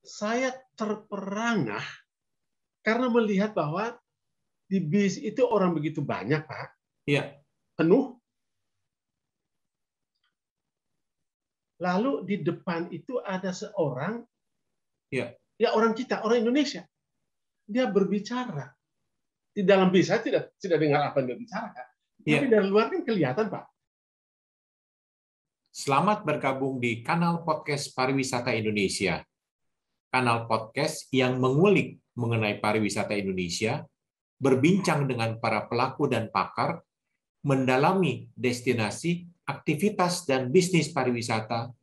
saya terperangah karena melihat bahwa di bis itu orang begitu banyak, Pak. Iya. Penuh. Lalu di depan itu ada seorang, Iya. ya orang kita, orang Indonesia. Dia berbicara. Di dalam bis saya tidak dengar apa yang dia bicarakan. Tapi Iya. dari luar kan kelihatan, Pak. Selamat bergabung di kanal podcast Pariwisata Indonesia. Kanal podcast yang mengulik mengenai pariwisata Indonesia, berbincang dengan para pelaku dan pakar, mendalami destinasi, aktivitas, dan bisnis pariwisata,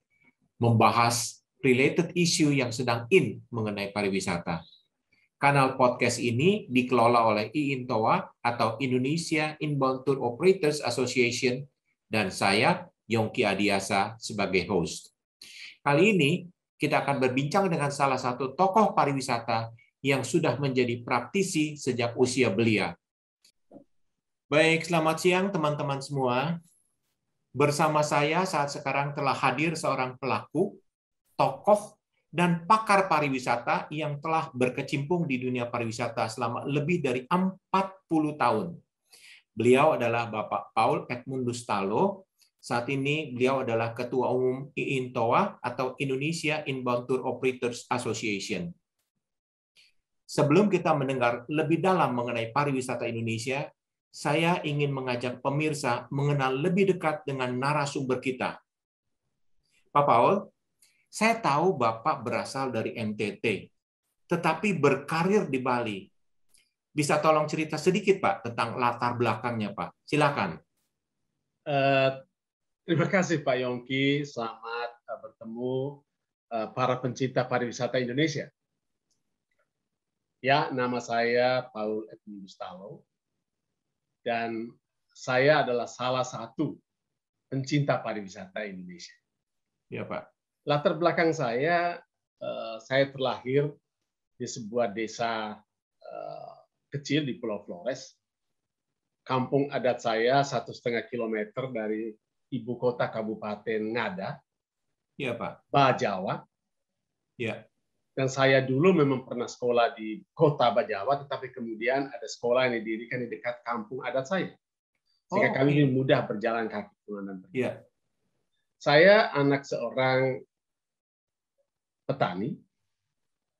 membahas related issue yang sedang in mengenai pariwisata. Kanal podcast ini dikelola oleh IINTOA atau Indonesia Inbound Tour Operators Association dan saya, Yongki Adiasa, sebagai host. Kali ini kita akan berbincang dengan salah satu tokoh pariwisata yang sudah menjadi praktisi sejak usia belia. Baik, selamat siang teman-teman semua. Bersama saya saat sekarang telah hadir seorang pelaku, tokoh, dan pakar pariwisata yang telah berkecimpung di dunia pariwisata selama lebih dari 40 tahun. Beliau adalah Bapak Paul Edmundus Talo. Saat ini beliau adalah Ketua Umum IINTOA atau Indonesia Inbound Tour Operators Association. Sebelum kita mendengar lebih dalam mengenai pariwisata Indonesia, saya ingin mengajak pemirsa mengenal lebih dekat dengan narasumber kita. Pak Paul, saya tahu Bapak berasal dari NTT, tetapi berkarir di Bali. Bisa tolong cerita sedikit, Pak, tentang latar belakangnya, Pak? Silakan. Terima kasih, Pak Yongki. Selamat bertemu para pencinta pariwisata Indonesia. Ya, nama saya Paul Edmundus Talo, dan saya adalah salah satu pencinta pariwisata Indonesia. Ya, Pak. Latar belakang saya terlahir di sebuah desa kecil di Pulau Flores. Kampung adat saya 1,5 kilometer dari ibu kota Kabupaten Ngada, Ya, Pak. Bajawa. Ya. Dan saya dulu memang pernah sekolah di kota Bajawa, tetapi kemudian ada sekolah yang didirikan di dekat kampung adat saya, sehingga kami mudah berjalan kaki pulang dan pergi. Ya. Saya anak seorang petani,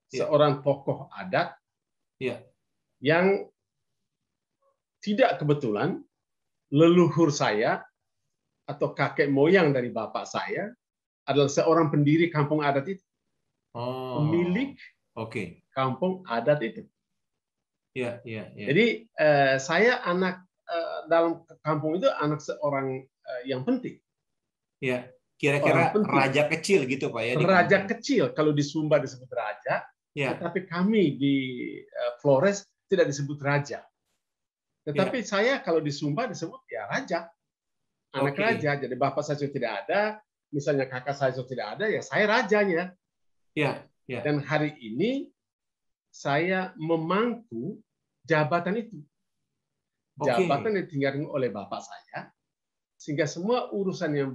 seorang tokoh adat, yang tidak kebetulan leluhur saya atau kakek moyang dari bapak saya adalah seorang pendiri kampung adat itu, pemilik kampung adat itu. Jadi saya anak dalam kampung itu, anak seorang yang penting. Ya, kira-kira raja kecil gitu, Pak, ya? Raja kecil, kalau di Sumba disebut raja, tetapi kami di Flores tidak disebut raja. Tetapi saya kalau di Sumba disebut ya raja, anak raja. Jadi bapak saya sudah tidak ada, misalnya kakak saya sudah tidak ada, ya saya rajanya. Dan hari ini saya memangku jabatan itu. Jabatan yang ditinggalkan oleh bapak saya, sehingga semua urusan yang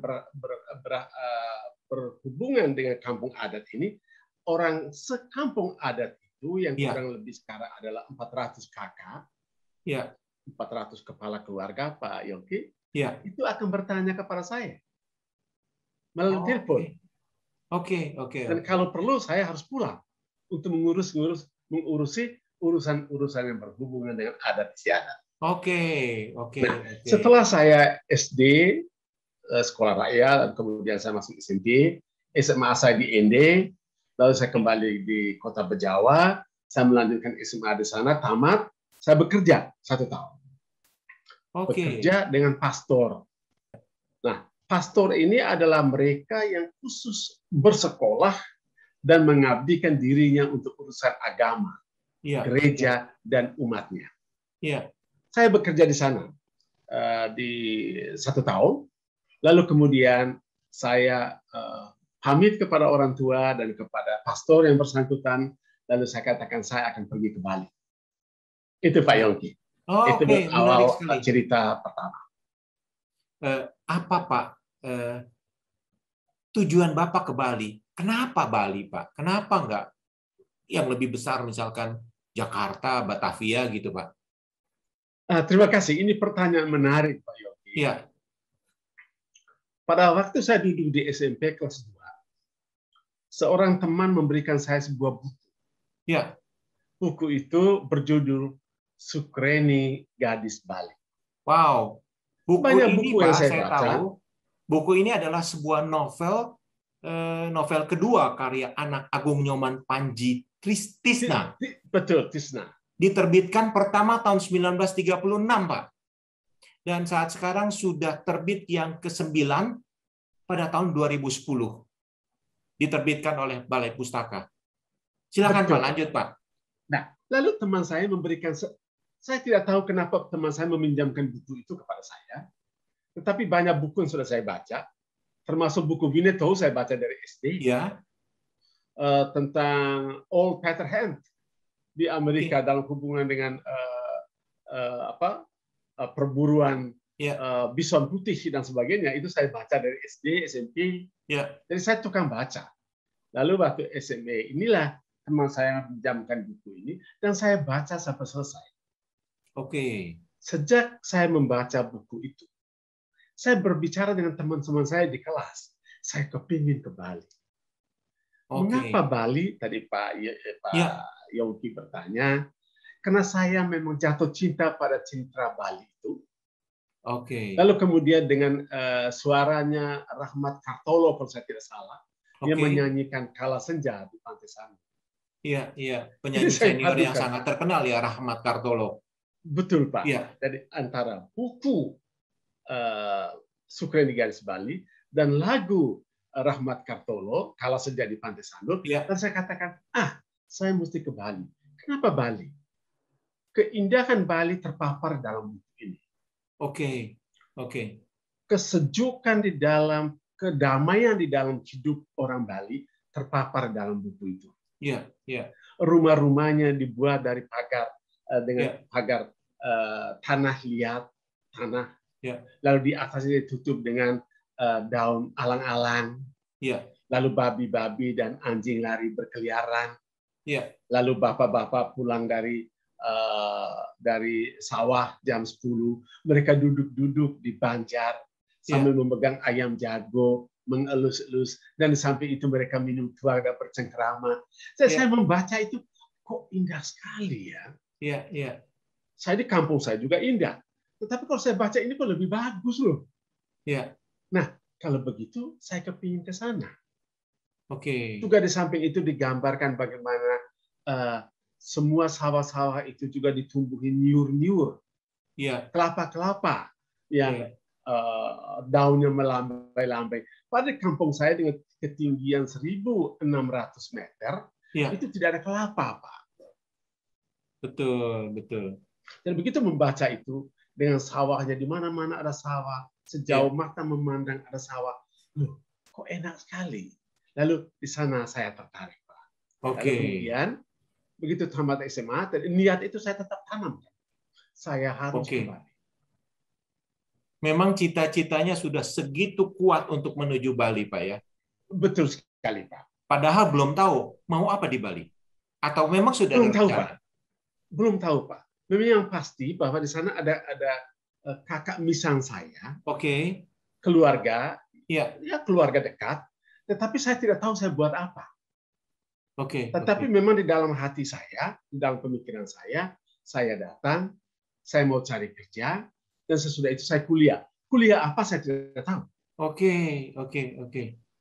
berhubungan dengan kampung adat ini, orang sekampung adat itu yang kurang lebih sekarang adalah 400 kakak, 400 kepala keluarga, Pak Yongki, itu akan bertanya kepada saya melalui telepon. Dan kalau perlu saya harus pulang untuk mengurusi urusan-urusan yang berhubungan dengan adat istiadat. Setelah saya SD, sekolah rakyat, dan kemudian saya masuk SMP, SMA saya di ND, lalu saya kembali di kota Bajawa, saya melanjutkan SMA di sana, tamat, saya bekerja 1 tahun. Bekerja dengan pastor. Nah, pastor ini adalah mereka yang khusus bersekolah dan mengabdikan dirinya untuk urusan agama, gereja, dan umatnya. Saya bekerja di sana di 1 tahun, lalu kemudian saya pamit kepada orang tua dan kepada pastor yang bersangkutan, lalu saya katakan saya akan pergi ke Bali. Itu Pak Yongki. Itu awal cerita pertama. Apa Pak tujuan Bapak ke Bali? Kenapa Bali, Pak? Kenapa enggak yang lebih besar, misalkan Jakarta, Batavia gitu, Pak? Terima kasih. Ini pertanyaan menarik, Pak Yogi. Ya, Pada waktu saya duduk di SMP kelas 2, seorang teman memberikan saya sebuah buku. ya, Buku itu berjudul Sukreni Gadis Bali. wow. Buku Banyak ini, buku yang Pak, saya saya baca. tahu, buku ini adalah sebuah novel kedua karya anak Agung Nyoman Panji Tisna. Betul, Tisna. Diterbitkan pertama tahun 1936, Pak. Dan saat sekarang sudah terbit yang ke-9 pada tahun 2010. Diterbitkan oleh Balai Pustaka. Silakan, Betul. Pak, lanjut, Pak. Nah, lalu teman saya memberikan, saya tidak tahu kenapa teman saya meminjamkan buku itu kepada saya, tetapi banyak buku yang sudah saya baca, termasuk buku Winnetou saya baca dari SD, Ya, tentang Old Shatterhand di Amerika dalam hubungan dengan perburuan ya, bison putih dan sebagainya. Itu saya baca dari SD, SMP. ya. Jadi saya tukang baca. Lalu waktu SMA inilah teman saya meminjamkan buku ini dan saya baca sampai selesai. Oke. Sejak saya membaca buku itu, saya berbicara dengan teman-teman saya di kelas. Saya kepingin ke Bali. Mengapa Bali? Tadi Pak Yongki bertanya. Karena saya memang jatuh cinta pada citra Bali itu. Oke. Lalu kemudian dengan suaranya Rahmat Kartolo, kalau saya tidak salah, dia menyanyikan Kala Senja di Pantai Sanur. Iya, iya. Penyanyi senior yang sangat terkenal ya, Rahmat Kartolo. Betul, Pak. Iya. Jadi antara buku Sukreni Gadis Bali dan lagu Rahmat Kartolo, Kala Senja di Pantai Sanur, dan saya katakan, saya mesti ke Bali. Kenapa Bali? Keindahan Bali terpapar dalam buku ini. Oke. Kesejukan di dalam, kedamaian di dalam hidup orang Bali terpapar dalam buku itu. Iya. Rumah-rumahnya dibuat dari pagar dengan pagar tanah liat, tanah. Lalu di atasnya ditutup dengan daun alang-alang. Lalu babi-babi dan anjing lari berkeliaran. Lalu bapak-bapak pulang dari sawah jam 10, mereka duduk-duduk di banjar sambil memegang ayam jago, mengelus-elus, dan di samping itu mereka minum tua dan bercengkrama. Saya membaca itu, kok indah sekali ya. Iya. Saya di kampung saya juga indah, tetapi kalau saya baca ini kok lebih bagus loh. Iya. Nah, kalau begitu saya kepingin ke sana. Oke. Juga di samping itu digambarkan bagaimana semua sawah-sawah itu juga ditumbuhi niur-niur, kelapa-kelapa yang daunnya melambai-lambai. Pada kampung saya dengan ketinggian 1.600 meter, itu tidak ada kelapa, Pak. Betul. Dan begitu membaca itu, dengan sawahnya di mana-mana ada sawah, sejauh mata memandang ada sawah. Loh, kok enak sekali. Lalu di sana saya tertarik, Pak. Lalu kemudian begitu tamat SMA, niat itu saya tetap tanamkan. Saya harus kembali. Memang cita-citanya sudah segitu kuat untuk menuju Bali, Pak ya? Betul sekali, Pak. Padahal belum tahu mau apa di Bali. Atau memang sudah belum tahu, Pak. Belum tahu, Pak. Memang yang pasti bahwa di sana ada kakak misang saya. Keluarga, keluarga dekat. Tetapi saya tidak tahu saya buat apa. Tetapi memang di dalam hati saya, di dalam pemikiran saya datang, saya mau cari kerja, dan sesudah itu saya kuliah. Kuliah apa saya tidak tahu.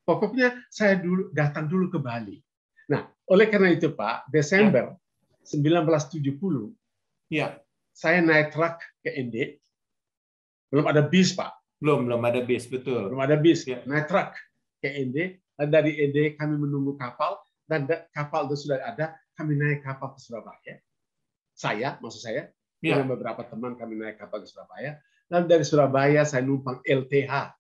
Pokoknya saya datang dulu ke Bali. Nah, oleh karena itu, Pak, Desember 1970, saya naik truk ke ND. Belum ada bis, Pak. Belum ada bis, betul. Belum ada bis. Naik truk ke ND. Dan dari ND kami menunggu kapal. Dan kapal itu sudah ada. Kami naik kapal ke Surabaya. Maksud saya, dengan beberapa teman kami naik kapal ke Surabaya. Dan dari Surabaya saya numpang LTH.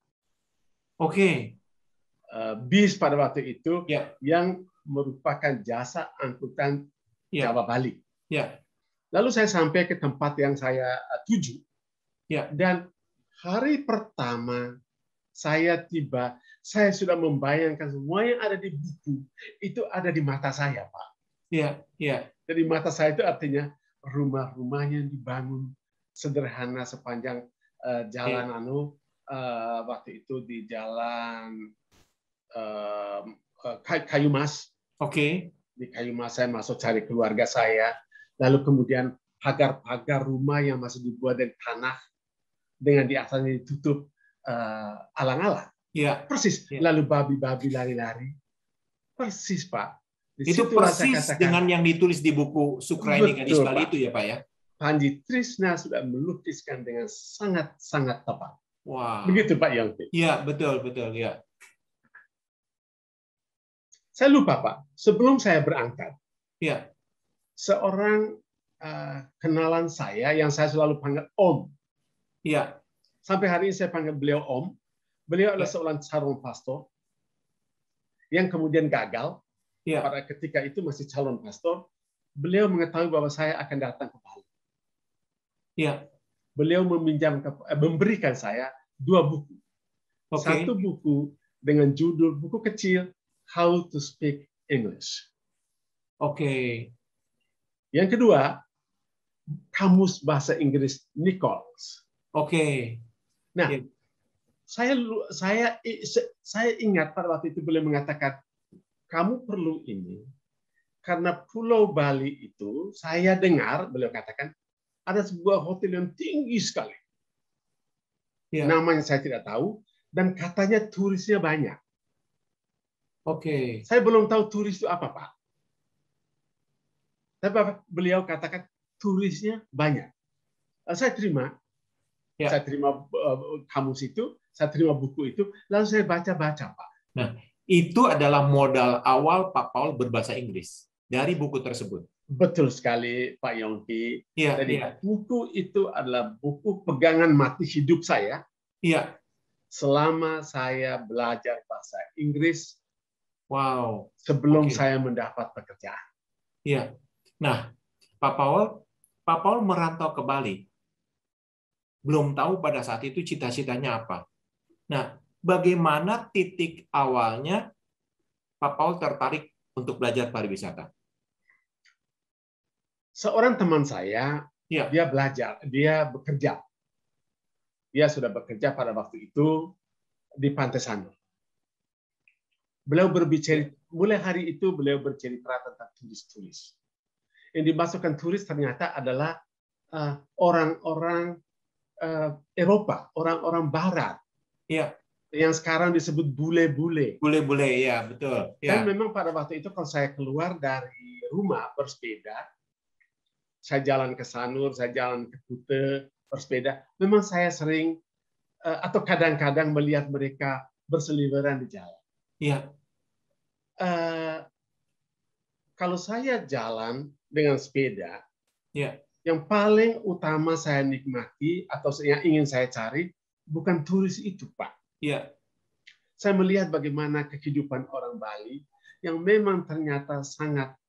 Bis pada waktu itu yang merupakan jasa angkutan Jawa Bali. Lalu saya sampai ke tempat yang saya tuju. Dan hari pertama saya tiba, saya sudah membayangkan semua yang ada di buku itu ada di mata saya, Pak. Iya, iya. Jadi mata saya itu artinya rumah-rumah yang dibangun sederhana sepanjang jalan waktu itu di jalan Kayu Mas. Oke. Di Kayu Mas saya masuk cari keluarga saya. Lalu kemudian pagar-pagar rumah yang masih dibuat dari tanah dengan di atasnya ditutup alang-alang. Iya. Persis. Iya. Lalu babi-babi lari-lari. Persis, Pak. Itu persis dengan yang ditulis di buku Sukraini Gadis Bali itu ya, Pak ya? Panji Trisna sudah melukiskan dengan sangat-sangat tepat. Wah. Begitu Pak Yongki. Iya, betul, ya. Saya lupa Pak, sebelum saya berangkat, ya, seorang kenalan saya yang saya selalu panggil Om. Iya. Sampai hari ini saya panggil beliau Om. Beliau adalah seorang calon pastor yang kemudian gagal. Pada ketika itu masih calon pastor, beliau mengetahui bahwa saya akan datang ke Bali. Iya. Beliau memberikan saya 2 buku. Satu buku dengan judul buku kecil How to Speak English. Yang kedua, Kamus Bahasa Inggris Nichols. Nah, saya ingat pada waktu itu beliau mengatakan, kamu perlu ini karena Pulau Bali itu saya dengar beliau katakan ada sebuah hotel yang tinggi sekali. Namanya saya tidak tahu dan katanya turisnya banyak. Saya belum tahu turis itu apa, Pak. Tapi beliau katakan turisnya banyak. Saya terima. Saya terima kamus itu, saya terima buku itu, lalu saya baca-baca, Pak. Nah, itu adalah modal awal Pak Paul berbahasa Inggris dari buku tersebut. Betul sekali, Pak Yongki. Jadi buku itu adalah buku pegangan mati hidup saya. Selama saya belajar bahasa Inggris. Sebelum saya mendapat pekerjaan. Nah, Pak Paul merantau ke Bali. Belum tahu pada saat itu cita-citanya apa. Nah, bagaimana titik awalnya Pak Paul tertarik untuk belajar pariwisata? Seorang teman saya, dia belajar, dia bekerja. Dia sudah bekerja pada waktu itu di Pantai Sanur. Beliau berbicara, mulai hari itu beliau bercerita tentang turis-turis. Yang dimasukkan turis ternyata adalah orang-orang Eropa, orang-orang Barat. Yang sekarang disebut bule-bule. Bule-bule, ya betul. Dan memang pada waktu itu kalau saya keluar dari rumah bersepeda, saya jalan ke Sanur, saya jalan ke Kuta bersepeda. Memang saya sering atau kadang-kadang melihat mereka berseliweran di jalan. Kalau saya jalan dengan sepeda, yang paling utama saya nikmati atau yang ingin saya cari bukan turis itu, Pak. Saya melihat bagaimana kehidupan orang Bali yang memang ternyata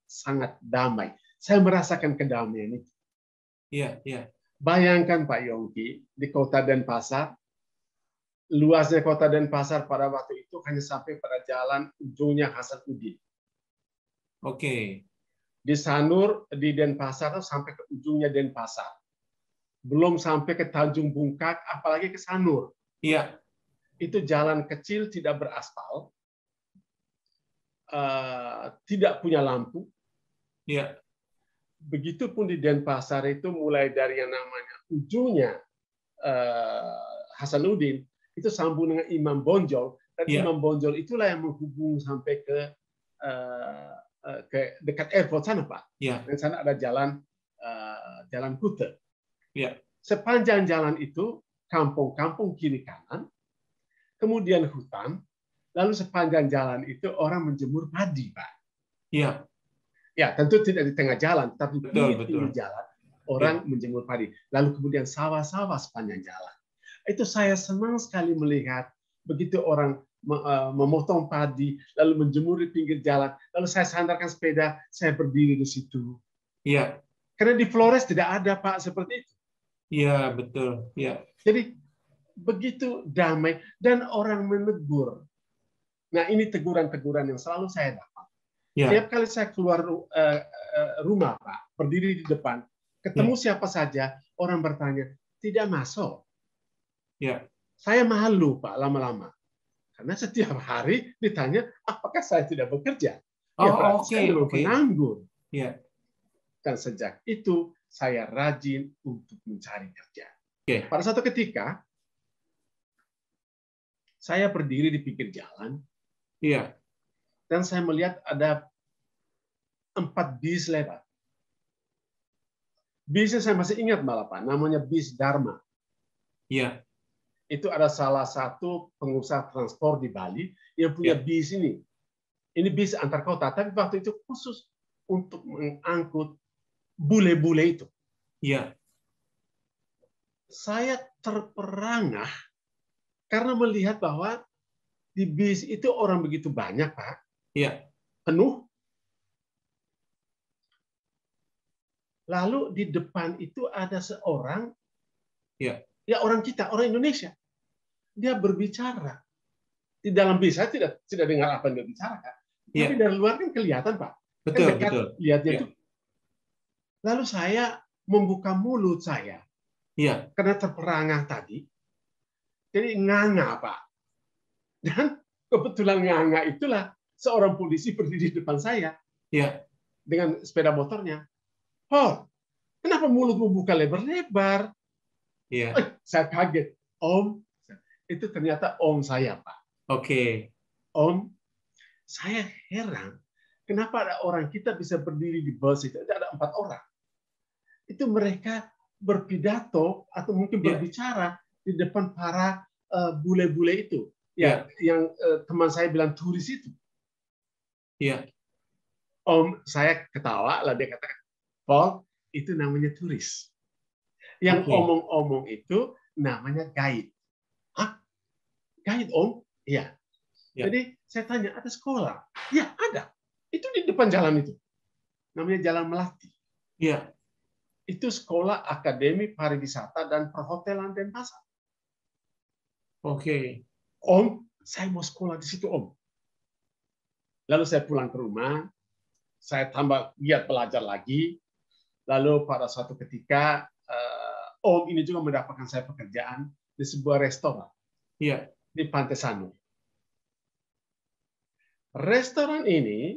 sangat damai. Saya merasakan kedamaian itu. Bayangkan Pak Yongki, di Kota Denpasar, luasnya Kota Denpasar pada waktu itu hanya sampai pada jalan ujungnya Hasanuddin. Di Sanur, di Denpasar sampai ke ujungnya Denpasar. Belum sampai ke Tanjung Bungkak, apalagi ke Sanur. Itu jalan kecil, tidak beraspal, tidak punya lampu. Begitupun di Denpasar itu mulai dari yang namanya ujungnya Hasanuddin itu sambung dengan Imam Bonjol dan Imam Bonjol itulah yang menghubung sampai ke dekat airport sana, Pak. Dan sana ada jalan Kuta. Sepanjang jalan itu kampung-kampung kiri kanan, kemudian hutan, lalu sepanjang jalan itu orang menjemur padi, Pak. Ya, tentu tidak di tengah jalan, tapi di pinggir jalan orang menjemur padi. Lalu kemudian sawah-sawah sepanjang jalan. Itu saya senang sekali melihat begitu orang memotong padi, lalu menjemur di pinggir jalan. Lalu saya sandarkan sepeda, saya berdiri di situ. Karena di Flores tidak ada, Pak, seperti itu. Betul. Jadi begitu damai dan orang menegur. Nah, ini teguran-teguran yang selalu saya dapat. Ya. Tiap kali saya keluar rumah, Pak, berdiri di depan, ketemu siapa saja, orang bertanya, tidak masuk. Ya. Saya malu, Pak, lama-lama. Karena setiap hari ditanya, apakah saya tidak bekerja? Ya berarti Oke, saya memang oke. penganggur. Ya. Dan sejak itu, saya rajin untuk mencari kerja. Oke. Pada suatu ketika, saya berdiri di pinggir jalan, Iya. dan saya melihat ada 4 bis lewat. Bisnya saya masih ingat malah, Pak, namanya bis Dharma. Iya. Itu ada salah satu pengusaha transport di Bali yang punya bis ini. Ini bis antar kota, tapi waktu itu khusus untuk mengangkut bule-bule itu. Iya. Saya terperangah karena melihat bahwa di bis itu orang begitu banyak, Pak. Iya. Penuh. Lalu di depan itu ada seorang, ya orang kita, orang Indonesia. Dia berbicara. Di dalam bis saya tidak dengar apa yang dia bicarakan. Tapi dari luar kan kelihatan, Pak. Kan Betul, dekat betul. lihatnya itu. Lalu saya membuka mulut saya. Iya. Karena terperangah tadi. Jadi nganga, Pak. Dan kebetulan nganga itulah seorang polisi berdiri di depan saya. Iya. Dengan sepeda motornya. Oh, kenapa mulutmu buka lebar-lebar? Iya. Saya kaget. Om, itu ternyata om saya, Pak. Oke. Om, saya heran. Kenapa ada orang kita bisa berdiri di bus itu? Ada 4 orang. Itu mereka berpidato atau mungkin berbicara di depan para bule-bule itu. Ya, yang teman saya bilang turis itu. Iya. Om, saya ketawa, lah dia katakan, Paul, itu namanya turis. Yang omong-omong itu namanya guide. Hah? Guide, Om? Iya. Jadi saya tanya, ada sekolah? Ya, ada. Itu di depan jalan itu. Namanya Jalan Melati. Iya. Itu sekolah Akademi Pariwisata dan Perhotelan Denpasar. Oke. Om, saya mau sekolah di situ, Om. Lalu saya pulang ke rumah, saya tambah giat belajar lagi. Lalu pada suatu ketika, Om ini juga mendapatkan saya pekerjaan di sebuah restoran di Pantai Sanur. Restoran ini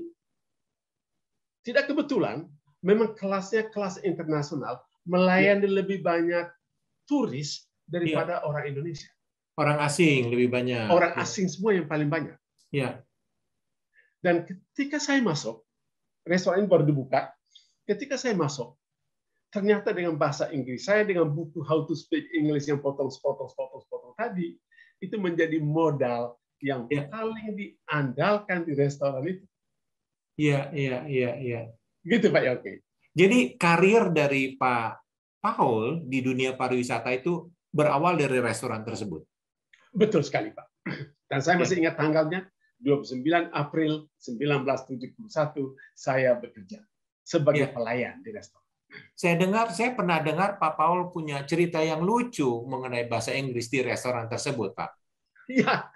tidak kebetulan, memang kelasnya kelas internasional, melayani lebih banyak turis daripada orang Indonesia. Orang asing lebih banyak. Orang asing semua yang paling banyak. Iya. Dan ketika saya masuk, restoran ini baru dibuka. Ketika saya masuk, ternyata dengan bahasa Inggris saya, dengan buku How to Speak English yang potong-potong tadi, itu menjadi modal yang paling diandalkan di restoran itu. Iya. Gitu, Pak Yogi. Jadi karir dari Pak Paul di dunia pariwisata itu berawal dari restoran tersebut. Betul sekali, Pak. Dan saya masih ingat tanggalnya, 29 April 1971 saya bekerja sebagai pelayan di restoran. Saya pernah dengar Pak Paul punya cerita yang lucu mengenai bahasa Inggris di restoran tersebut, Pak. Iya.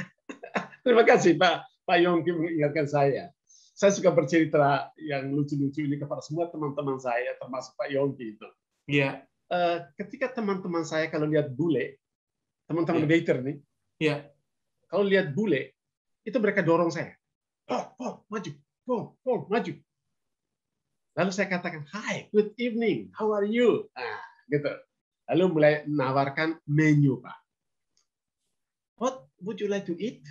Terima kasih, Pak Yongki mengingatkan saya. Saya suka bercerita yang lucu-lucu ini kepada semua teman-teman saya, termasuk Pak Yongki itu. Iya. Ketika teman-teman saya kalau lihat bule, teman-teman waiter nih, kalau lihat bule, itu mereka dorong saya. Paul, maju. Paul, maju. Lalu saya katakan, hi, good evening, how are you? Nah, gitu. Lalu mulai menawarkan menu, Pak. What would you like to eat?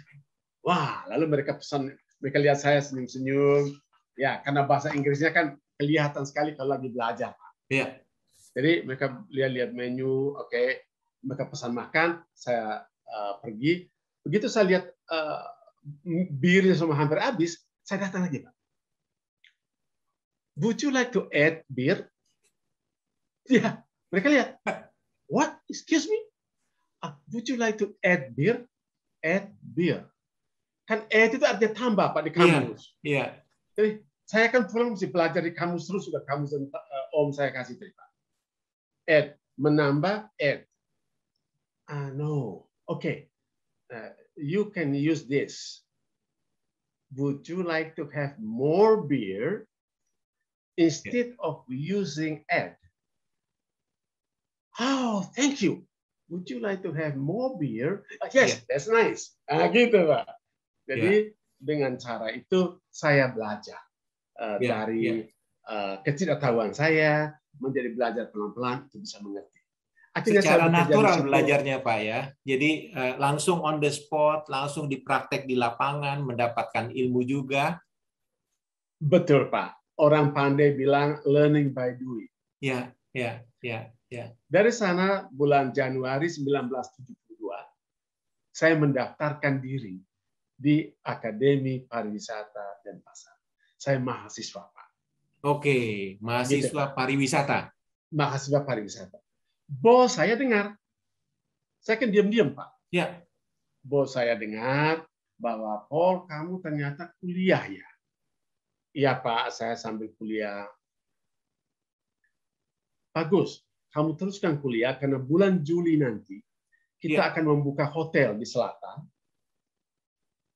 Wah, lalu mereka pesan, mereka lihat saya senyum-senyum. Ya, karena bahasa Inggrisnya kan kelihatan sekali kalau lagi belajar, Pak. Iya. Jadi mereka lihat menu, oke. Mereka pesan makan, saya pergi. Begitu saya lihat birnya semua hampir habis, saya datang lagi, Pak. Would you like to add beer? Ya, mereka lihat. What? Excuse me? Would you like to add beer? Add beer. Kan add itu artinya tambah, Pak, di kamus. Iya. Jadi saya kan pulang mesti belajar di kamus terus, sudah kamus dan om saya kasih tadi, Pak. Add, menambah, add. No. Okay. You can use this. would you like to have more beer instead of using egg? Oh, thank you. Would you like to have more beer? Yes, that's nice. Gitu, Pak. Jadi dengan cara itu saya belajar dari ketidaktahuan saya menjadi belajar pelan-pelan untuk bisa mengerti. Akhirnya secara natural belajarnya, Pak, ya. Jadi langsung on the spot, langsung dipraktek di lapangan, mendapatkan ilmu juga. Betul, Pak. Orang pandai bilang learning by doing. Ya. Dari sana bulan Januari 1972, saya mendaftarkan diri di Akademi Pariwisata dan Pasar. Saya mahasiswa, Pak. Oke, mahasiswa pariwisata. Mahasiswa pariwisata. Bos saya dengar. Saya kan diam-diam, Pak. Ya. Bos saya dengar bahwa, Paul, kamu ternyata kuliah ya. Iya, Pak, saya sambil kuliah. Bagus, kamu teruskan kuliah karena bulan Juli nanti kita akan membuka hotel di selatan.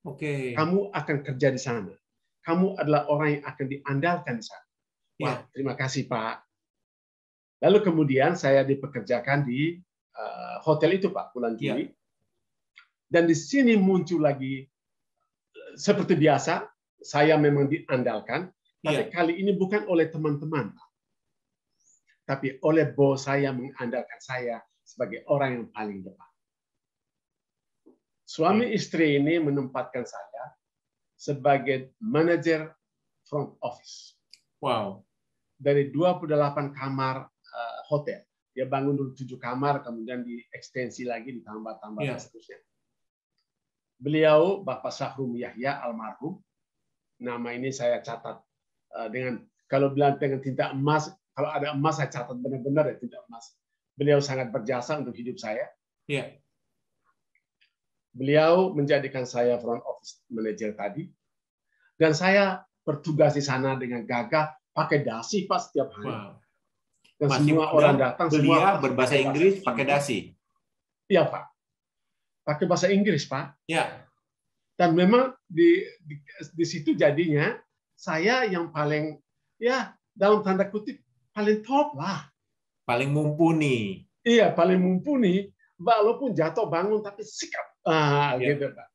Oke. Kamu akan kerja di sana. Kamu adalah orang yang akan diandalkan di sana. Wah, terima kasih, Pak. Lalu kemudian saya dipekerjakan di hotel itu, Pak, bulan Juli. Dan di sini muncul lagi seperti biasa, saya memang diandalkan, tapi kali ini bukan oleh teman-teman, Pak. Tapi oleh bos saya mengandalkan saya sebagai orang yang paling depan. Suami istri ini menempatkan saya sebagai manajer front office. Wow. Dari 28 kamar hotel. Dia bangun dulu 7 kamar, kemudian diekstensi lagi, ditambah-tambah dan seterusnya. Beliau, Bapak Syahrum Yahya, almarhum, nama ini saya catat dengan, kalau bilang dengan tinta emas, kalau ada emas saya catat benar-benar ya tinta emas. Beliau sangat berjasa untuk hidup saya. Iya. Beliau menjadikan saya front office manager tadi, dan saya bertugas di sana dengan gagah, pakai dasi, Pak, setiap hari. Wow. Dan Masih semua orang datang, semua berbahasa Inggris, pakai dasi. Iya, Pak. Pakai bahasa Inggris, Pak. Ya. Dan memang di situ jadinya saya yang paling, ya dalam tanda kutip, paling top lah. Paling mumpuni. Iya, paling mumpuni. Walaupun jatuh bangun, tapi sikap. Gitu, Pak.